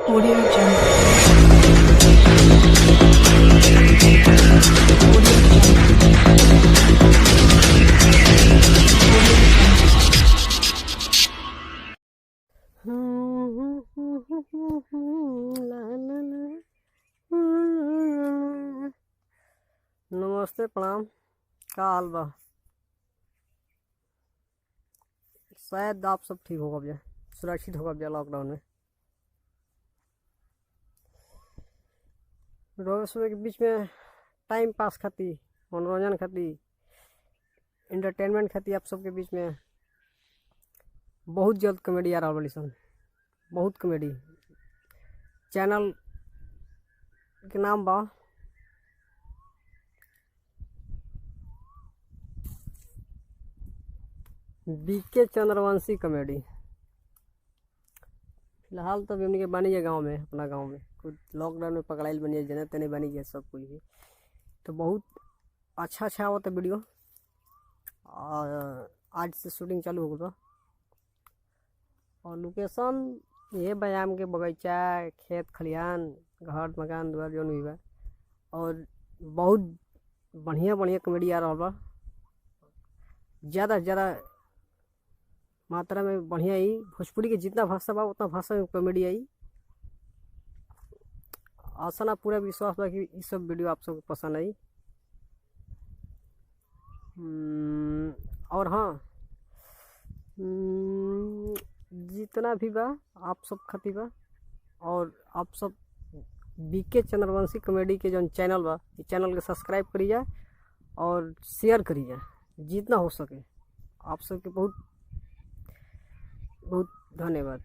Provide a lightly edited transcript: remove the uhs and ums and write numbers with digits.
Audio Jungle. नमस्ते, प्रणाम। का हाल बा? शायद आप सब ठीक होगा भैया, सुरक्षित होगा भैया लॉकडाउन में। रोज सुबह के बीच में टाइम पास खाती, मनोरंजन खाती, एंटरटेनमेंट खाती आप सबके बीच में बहुत जल्द कॉमेडी आ रहा वाली सन। बहुत कॉमेडी चैनल के नाम बा बीके चंद्रवंशी कॉमेडी। फिलहाल तो अभी हमने के बनी है गाँव में, अपना गांव में खुद लॉकडाउन में पकड़ाइल बनी है, जने तने बनी है सब कुछ भी। तो बहुत अच्छा होता वीडियो। और आज से शूटिंग चालू हो गया और लोकेशन ये बयाम के बगीचा, खेत खलिहान, घर मकान द्वार जौन भी बा। और बहुत बढ़िया बढ़िया कॉमेडी आ रहा बा। ज़्यादा से ज़्यादा मात्रा में बढ़िया ही भोजपुरी के जितना भाषा बा उतना भाषा में कॉमेडी आई। आशा ना पूरा विश्वास बा कि ये सब वीडियो आप सबको पसंद आई। और हाँ, जितना भी बा आप सब खाती बा। और आप सब बीके चंद्रवंशी कॉमेडी के जो चैनल बा, इस चैनल के सब्सक्राइब करिए और शेयर करिए जितना हो सके। आप सबके बहुत बहुत धन्यवाद।